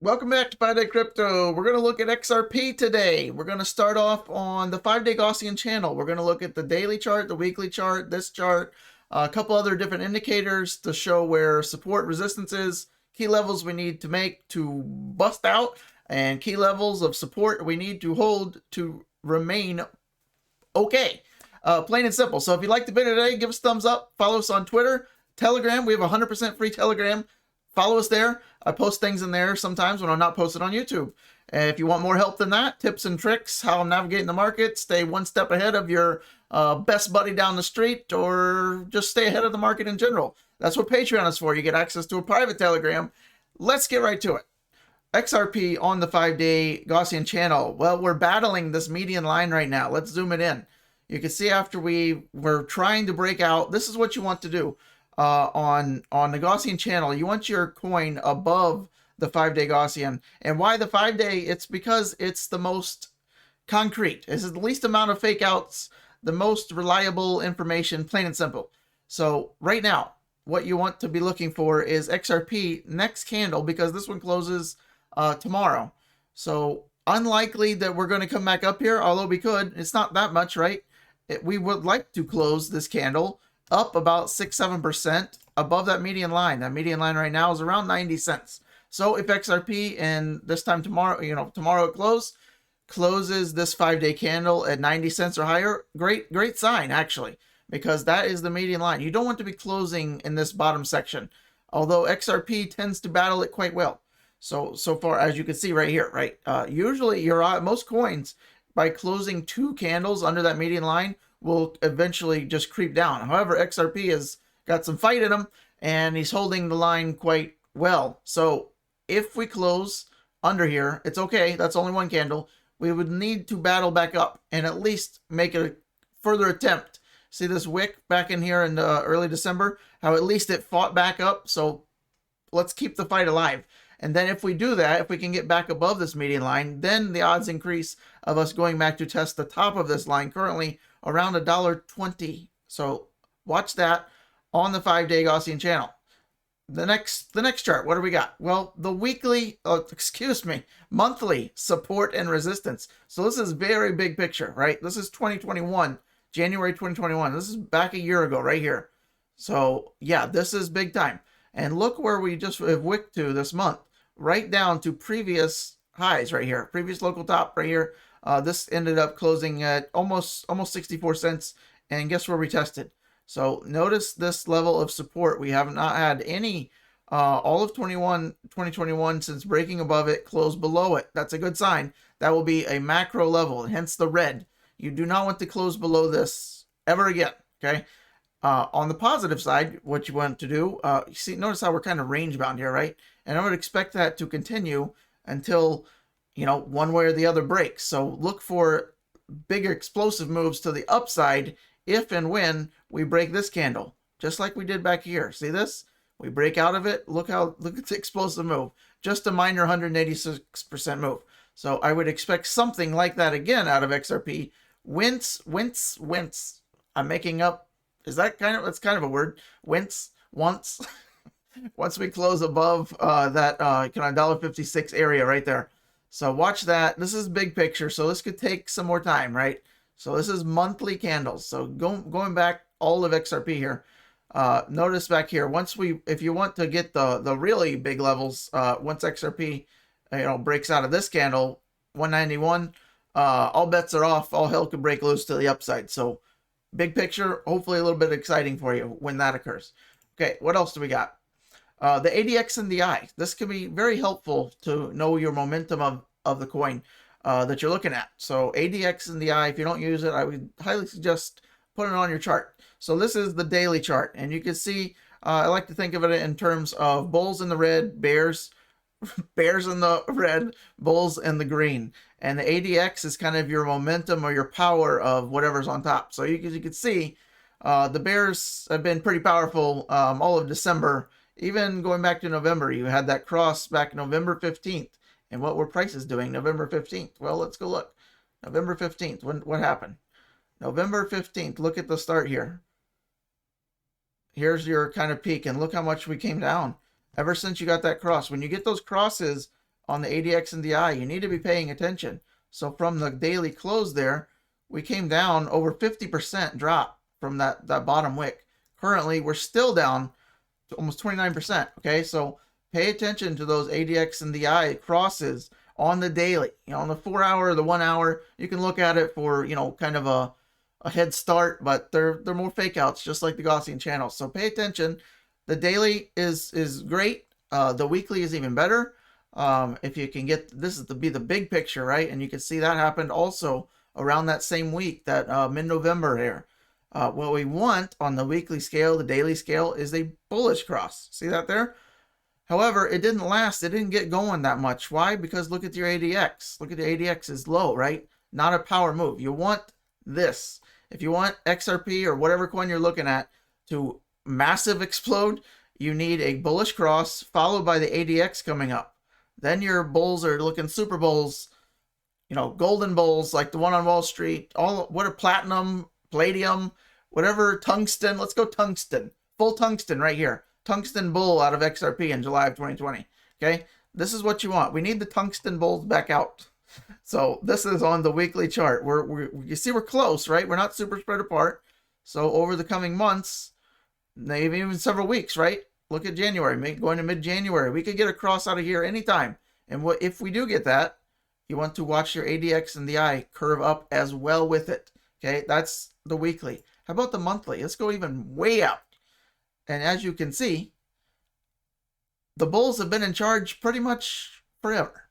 Welcome back to 5-Day Crypto. We're going to look at XRP today. We're going to start off on the 5-Day Gaussian channel. We're going to look at the daily chart, the weekly chart, this chart, a couple other different indicators to show where support, resistance is, key levels we need to make to bust out, and key levels of support we need to hold to remain okay. Plain and simple. So if you liked the video today, give us a thumbs up. Follow us on Twitter, Telegram. We have a 100% free Telegram. Follow us there. I post things in there sometimes when I'm not posted on YouTube. And if you want more help than that, tips and tricks, how I'm navigating the market, stay one step ahead of your best buddy down the street, or just stay ahead of the market in general. That's what Patreon is for. You get access to a private Telegram. Let's get right to it. XRP on the 5-day Gaussian channel. Well, we're battling this median line right now. Let's zoom it in. You can see after we were trying to break out, this is what you want to do. On the Gaussian channel, you want your coin above the 5-day Gaussian. And why the 5-day? It's because it's the most concrete. This is the least amount of fake outs, the most reliable information, plain and simple. So right now, what you want to be looking for is XRP next candle, because this one closes tomorrow. So unlikely that we're going to come back up here, although we could. It's not that much, right? We would like to close this candle up about 6-7% above that median line. That median line right now is around 90 cents. So if XRP and this time tomorrow, tomorrow it closes this 5-day candle at 90 cents or higher, great sign actually, because that is the median line. You don't want to be closing in this bottom section, although XRP tends to battle it quite well. So far, as you can see right here, right? Usually most coins, by closing 2 candles under that median line, will eventually just creep down. However, XRP has got some fight in him, and he's holding the line quite well. So if we close under here, it's okay. That's only 1 candle. We would need to battle back up and at least make a further attempt. See this wick back in here in early December? How at least it fought back up. So let's keep the fight alive. And then if we do that, if we can get back above this median line, then the odds increase of us going back to test the top of this line, currently around $1.20. So watch that on the 5-day Gaussian channel. The next chart, what do we got? Well, the monthly support and resistance. So this is very big picture, right? This is 2021, January 2021. This is back a year ago right here. So yeah, this is big time. And look where we just have wicked to this month, right down to previous highs right here, previous local top right here. This ended up closing at almost 64 cents. And guess where we tested? So notice this level of support. We have not had any all of 2021 since breaking above it, closed below it. That's a good sign. That will be a macro level, hence the red. You do not want to close below this ever again, okay? On the positive side, what you want to do, notice how we're kind of range bound here, right? And I would expect that to continue until, one way or the other breaks. So look for bigger explosive moves to the upside if and when we break this candle, just like we did back here. See this? We break out of it. Look at the explosive move. Just a minor 186% move. So I would expect something like that again out of XRP. Wince. I'm making up. That's kind of a word. Once we close above that $1.56 area right there. So watch that. This is big picture, so this could take some more time, right? So this is monthly candles. So going back all of XRP here. Notice back here, if you want to get the really big levels, once XRP breaks out of this candle, 191, all bets are off. All hell could break loose to the upside. So big picture, hopefully a little bit exciting for you when that occurs. Okay, what else do we got? The ADX and the I. This can be very helpful to know your momentum of the coin that you're looking at. So ADX and the I, if you don't use it, I would highly suggest putting it on your chart. So this is the daily chart, and you can see, I like to think of it in terms of bulls in the red, bears in the red, bulls in the green. And the ADX is kind of your momentum or your power of whatever's on top. So you can see the bears have been pretty powerful all of December. Even going back to November, you had that cross back November 15th. And what were prices doing November 15th? Well, let's go look. November 15th, what happened? November 15th, look at the start here. Here's your kind of peak, and look how much we came down ever since you got that cross. When you get those crosses on the ADX and DI. You need to be paying attention. So from the daily close there, we came down over 50% drop from that bottom wick. Currently, we're still down to almost 29%. Okay, so pay attention to those ADX and DI crosses on the daily. You know, on the 4 hour, the 1 hour, you can look at it for, you know, kind of a head start, but they're more fake outs, just like the Gaussian channel. So pay attention. The daily is great. The weekly is even better. If you can get this is to be the big picture, right? And you can see that happened also around that same week, that mid-November here. What we want on the weekly scale, the daily scale, is a bullish cross. See that there? However, it didn't last. It didn't get going that much. Why? Because look at your ADX. Look at the ADX is low, right? Not a power move. You want this. If you want XRP or whatever coin you're looking at to massive explode, you need a bullish cross followed by the ADX coming up. Then your bulls are looking super bulls, you know, golden bulls like the one on Wall Street, all what are platinum, palladium, whatever, tungsten. Let's go tungsten. Full tungsten right here. Tungsten bull out of XRP in July of 2020. Okay, this is what you want. We need the tungsten bulls back out. So this is on the weekly chart. You see we're close, right? We're not super spread apart. So over the coming months, maybe even several weeks, right? Look at January, going to mid-January. We could get a cross out of here anytime. And what if we do get that, you want to watch your ADX and the I curve up as well with it. Okay, that's the weekly. How about the monthly? Let's go even way out. And as you can see, the bulls have been in charge pretty much forever.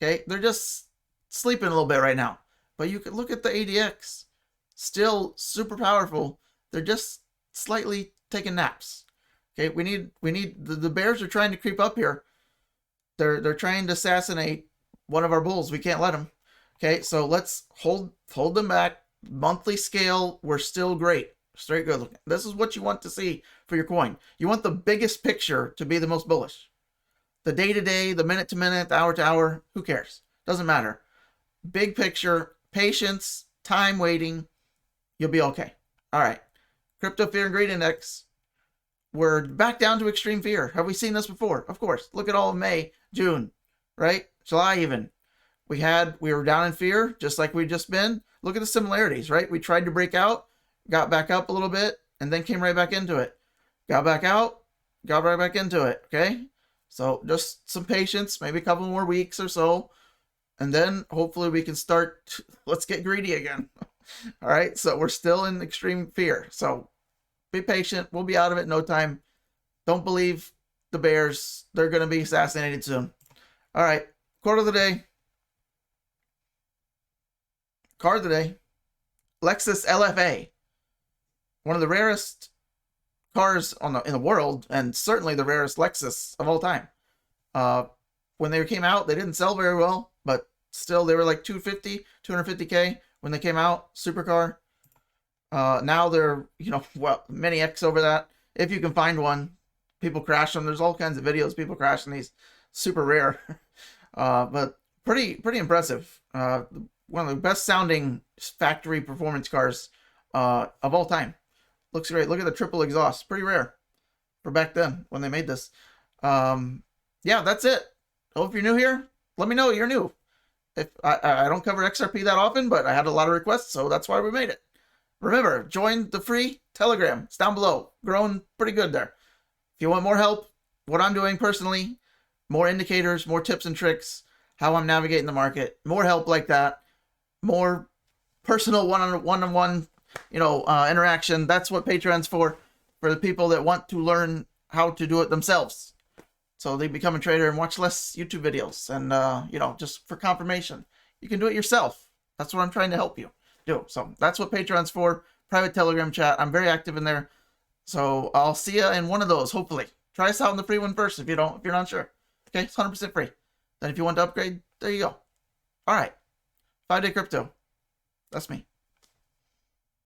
Okay, they're just sleeping a little bit right now. But you can look at the ADX. Still super powerful. They're just slightly taking naps. Okay, we need the bears are trying to creep up here. They're trying to assassinate one of our bulls. We can't let them. Okay, so let's hold them back. Monthly scale, we're still great. Straight good looking. This is what you want to see for your coin. You want the biggest picture to be the most bullish. The day-to-day, the minute-to-minute, the hour-to-hour, who cares? Doesn't matter. Big picture, patience, time waiting, you'll be okay. All right. Crypto Fear and Greed Index. We're back down to extreme fear. Have we seen this before? Of course. Look at all of May, June, right? July even. We were down in fear, just like we've just been. Look at the similarities, right? We tried to break out, got back up a little bit, and then came right back into it. Got back out, got right back into it, okay? So just some patience, maybe a couple more weeks or so, and then hopefully we can start, let's get greedy again. All right, so we're still in extreme fear. So be patient. We'll be out of it in no time. Don't believe the bears. They're going to be assassinated soon. All right, quote of the day. Card of the day. Lexus LFA. One of the rarest cars in the world, and certainly the rarest Lexus of all time. When they came out, they didn't sell very well, but still they were like 250K when they came out. Supercar. Now they're, many X over that. If you can find one, people crash them. There's all kinds of videos people crashing these. Super rare. But pretty impressive. One of the best sounding factory performance cars of all time. Looks great. Look at the triple exhaust. Pretty rare for back then when they made this. Yeah, that's it. Hope you're new here. Let me know you're new. If I don't cover XRP that often, but I had a lot of requests, so that's why we made it. Remember, join the free Telegram. It's down below. Growing pretty good there. If you want more help, what I'm doing personally, more indicators, more tips and tricks, how I'm navigating the market, more help like that, more personal one-on-one, interaction. That's what Patreon's for the people that want to learn how to do it themselves. So they become a trader and watch less YouTube videos and, just for confirmation. You can do it yourself. That's what I'm trying to help you do. So that's what Patreon's for. Private Telegram chat. I'm very active in there. So I'll see you in one of those, hopefully. Try us out in the free one first if you're not sure. Okay, it's 100% free. Then if you want to upgrade, there you go. All right. 5-day crypto. That's me.